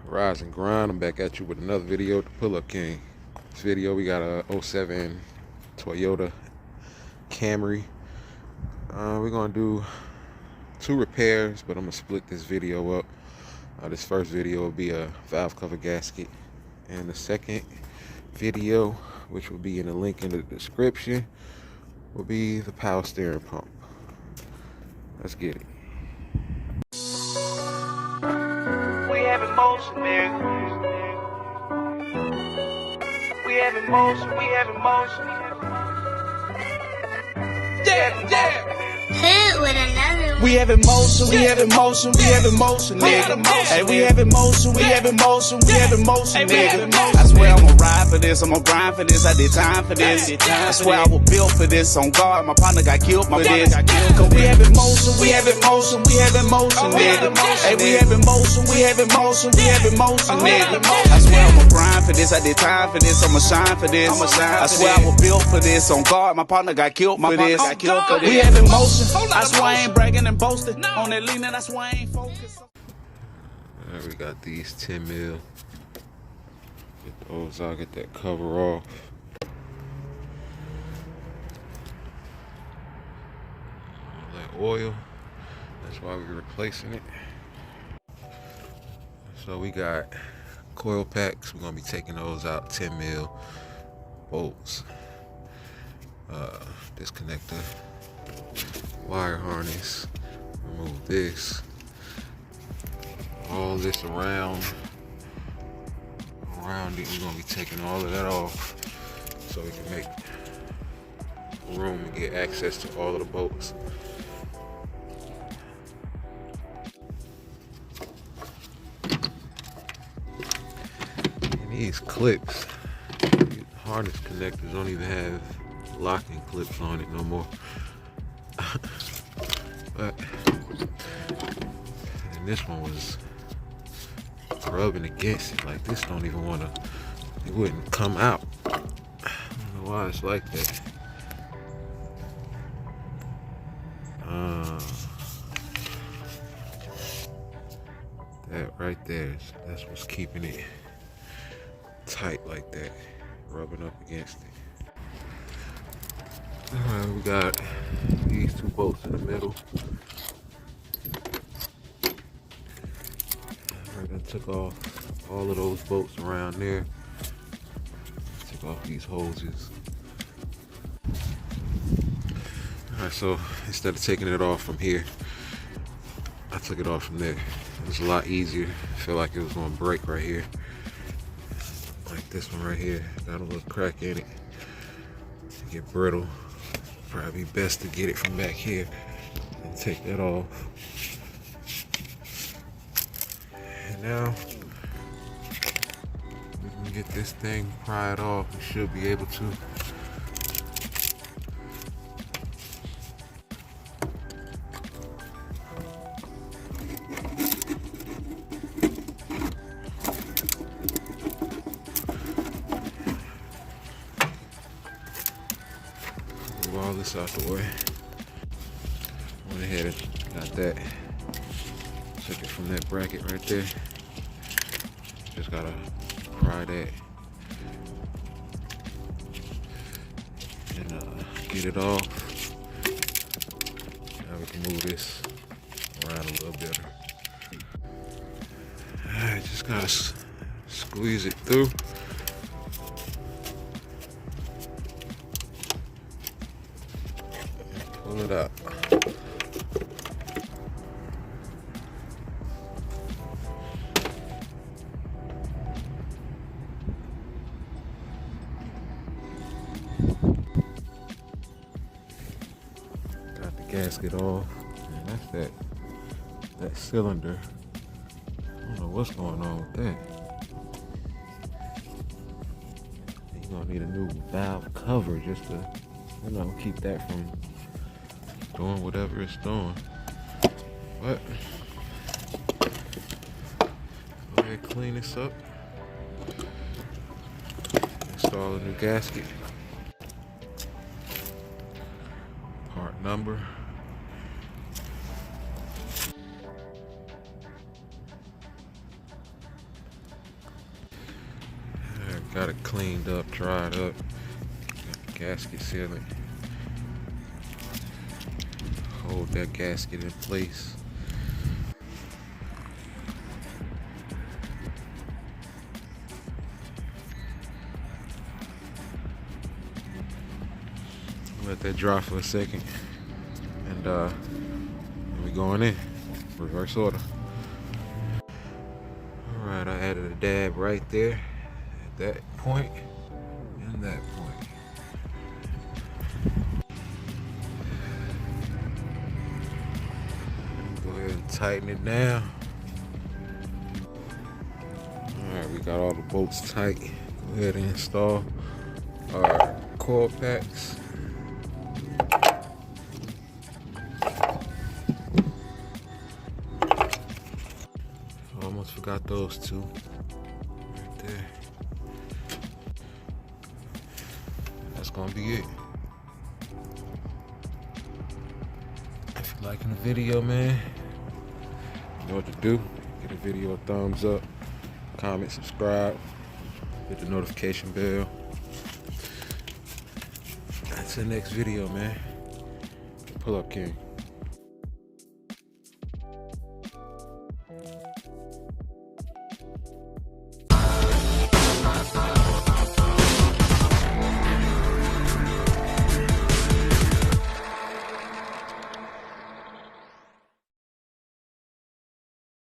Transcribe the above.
Rise and grind. I'm back at you with another video, the Pull Up King. This video we got a 07 Toyota Camry. We're gonna do 2 repairs, but I'm gonna split this video up. This first video will be a valve cover gasket, and the second video, which will be in the link in the description, will be the power steering pump. Let's get it. We have emotion, nigga. We have emotion, we have emotion. Yeah. Hit with another one. We have emotion, we have emotion, we have emotion, nigga. Hey, we have emotion, we have emotion, we have emotion, nigga. I swear I'ma ride for this, I'ma grind for this, I did time for this. I swear I was built for this, on guard, my partner got killed for this. Cause we have emotion, we have emotion, we have emotion, nigga. Hey, we have emotion, we have emotion, we have emotion, nigga. I swear I'ma grind for this, I did time for this, I'ma shine for this. I swear I was built for this, on guard, my partner got killed for this. We have emotion, I swear I ain't bragging and boasting. On that leaning, that's why I ain't focused. Alright, we got these 10 mil. Get those out, get that cover off. All that oil, that's why we're replacing it. So we got coil packs, we're gonna be taking those out, 10 mil bolts. Disconnect the wire harness, remove this, all this around it. We're gonna be taking all of that off so we can make room and get access to all of the bolts. And these clips, these harness connectors don't even have locking clips on it no more. But and this one was rubbing against it, like this don't even want to, it wouldn't come out. I don't know why it's like that. That right there, that's what's keeping it tight like that, rubbing up against it. Alright, we got these 2 bolts in the middle. Alright, I took off all of those bolts around there. Took off these hoses. Alright, so instead of taking it off from here, I took it off from there. It was a lot easier. I feel like it was gonna break right here. Like this one right here. Got a little crack in it. Get brittle. Probably best to get it from back here and take that off. And now we can get this thing pried off. We should be able to. Move all this out the way. Went ahead and got that. Took it from that bracket right there. Just gotta pry that and get it off. Now we can move this around a little better. Alright, just gotta squeeze it through. Pull it out. Got the gasket off, and that's that cylinder. I don't know what's going on with that. You're gonna need a new valve cover just to, you know, keep that from doing whatever it's doing. But go ahead, clean this up. Install a new gasket. Part number. got it cleaned up, dried up. Got the gasket sealant. Hold that gasket in place. Let that dry for a second, and we going in reverse order. All right, I added a dab right there at that point and that point. Go ahead and tighten it down. All right, we got all the bolts tight. Go ahead and install our coil packs. Almost forgot those two right there. That's gonna be it. If you're liking the video, man, you know what to do. Give the video a thumbs up, comment, subscribe, hit the notification bell. That's the next video, man. Pull up King.